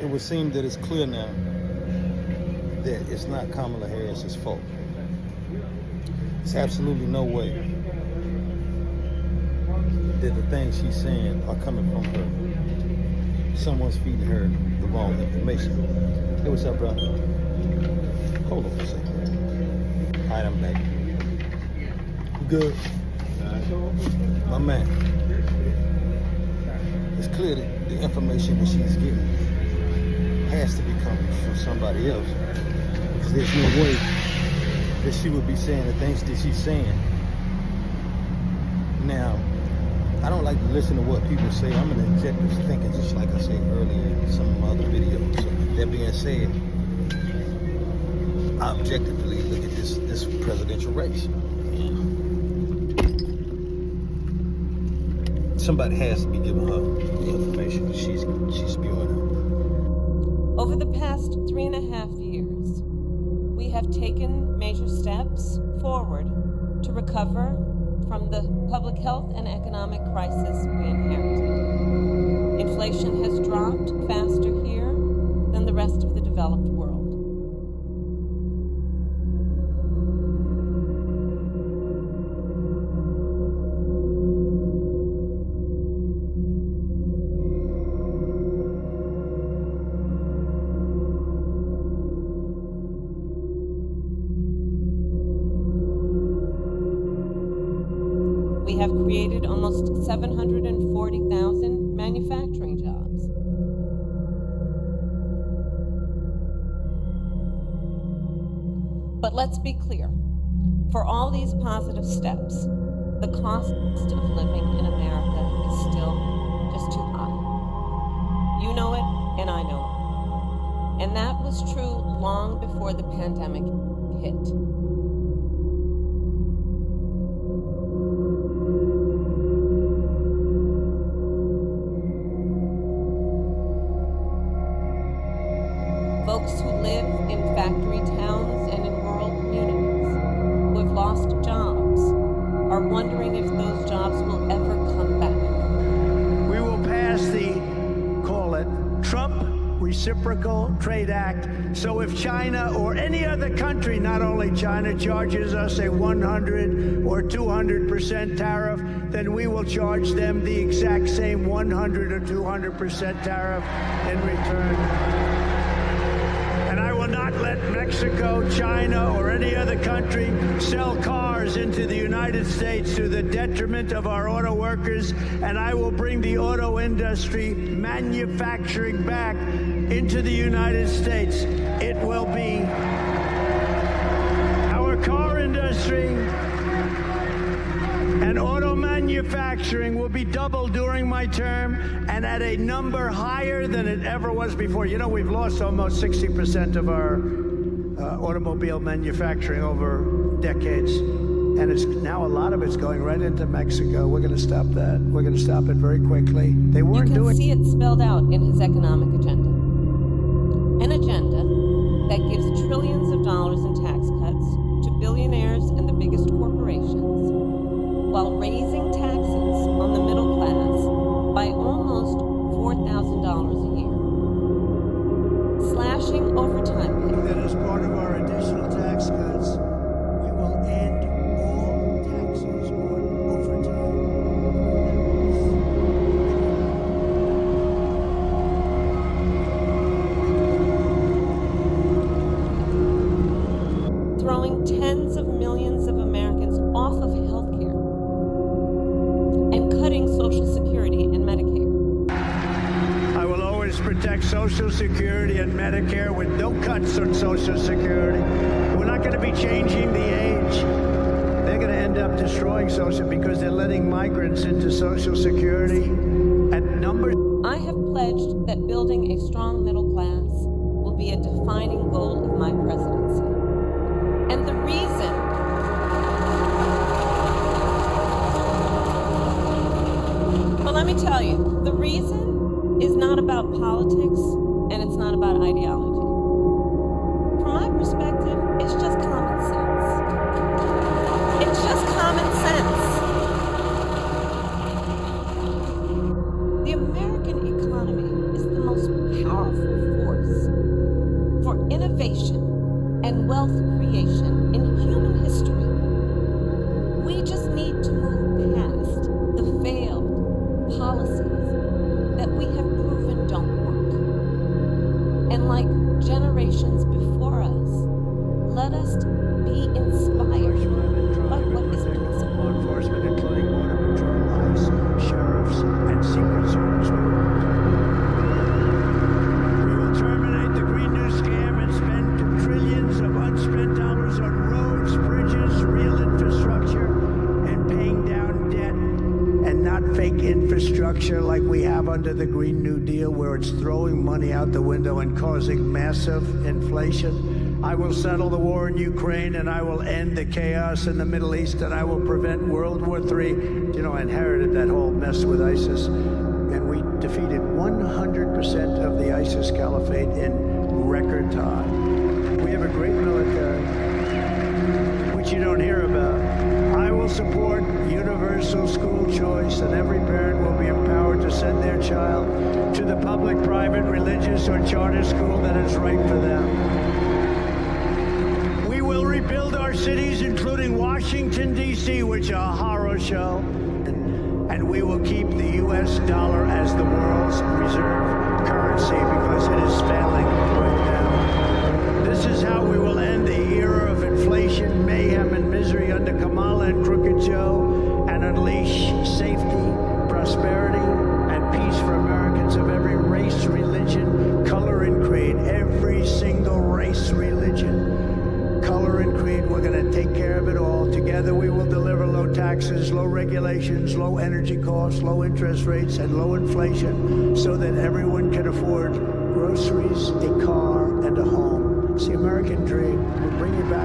it would seem that it's clear now that it's not Kamala Harris's fault. There's absolutely no way that the things she's saying are coming from her. Someone's feeding her the wrong information. Hey, what's up, bro? Hold on for a second. All right, I'm back. You good? My man. It's clear that the information that she's giving has to be coming from somebody else, because there's no way that she would be saying the things that she's saying. Now, I don't like to listen to what people say. I'm an executive thinker, just like I said earlier in some of my other videos. So that being said, I objectively look at this presidential race. Somebody has to be giving her the information that she's spewing out. Over the past 3.5 years, we have taken major steps forward to recover from the public health and economic crisis we inherited. Inflation has dropped faster here than the rest of the developed world. We have created almost 740,000 manufacturing jobs. But let's be clear, for all these positive steps, the cost of living in America is still just too high. You know it, and I know it. And that was true long before the pandemic hit. Folks who live in factory towns and in rural communities who have lost jobs are wondering if those jobs will ever come back. We will pass the, call it, Trump Reciprocal Trade Act. So if China or any other country, not only China, charges us a 100 or 200% tariff, then we will charge them the exact same 100 or 200% tariff in return. And I will not let Mexico, China, or any other country sell cars into the United States to the detriment of our auto workers. And I will bring the auto industry manufacturing back into the United States. It will be our car industry and auto manufacturing will be doubled during my term and at a number higher than it ever was before. You know, we've lost almost 60% of our automobile manufacturing over decades. And it's now a lot of it's going right into Mexico. We're going to stop that. We're going to stop it very quickly. They weren't You can doing see it spelled out in his economic agenda. An agenda that gives trillions of dollars in tax cuts to billionaires and the biggest corporations, while raising taxes on the middle class by almost $4,000 a year, slashing overtime pay. that as part of our additional tax cuts, we will end all taxes on overtime. Throwing tens of millions of Americans off of health care and cutting Social Security and Medicare. I will always protect Social Security and Medicare with no cuts on Social Security. We're not going to be changing the age. They're going to end up destroying Social because they're letting migrants into Social Security at numbers. I have pledged that building a strong middle class will be a defining goal of my presidency. And the reason well, let me tell you, the reason is not about politics and it's not about ideology. From my perspective, it's just common sense. It's just common sense. The American economy is the most powerful innovation, and wealth creation in human history. We just need to move past the failed policies that we have proven don't work. And like generations before us, let us be inspired by what is possible. Law enforcement, including Border Patrol, ICE, sheriffs, and Secret Service. We will terminate the Green New Scam and spend trillions of unspent dollars on roads, bridges, real infrastructure, and paying down debt, and not fake infrastructure like we have under the Green New Deal, where it's throwing money out the window and causing massive inflation. I will settle the war in Ukraine, and I will end the chaos in the Middle East, and I will prevent World War III. You know, I inherited that whole mess with ISIS, and we defeated 100% of the ISIS caliphate in record time. We have a great military, which you don't hear about. I will support universal school choice, and every parent will be empowered to send their child to the public, private, religious, or charter school that is right for them. We will rebuild our cities, including Washington, D.C., which are a horror show. And we will keep the U.S. dollar as the world's reserve currency because it is failing right now. This is how we will end the era of inflation, mayhem, and misery under Kamala and Crooked Joe, and unleash safety, prosperity, and peace for Americans of every race, religion, color, and creed. Every single race, religion, color, and creed. We're going to take care of it all. Together we will deliver low taxes, low regulations, low energy costs, low interest rates, and low inflation so that everyone can afford groceries, a car, and a home. It's the American dream. We'll bring you back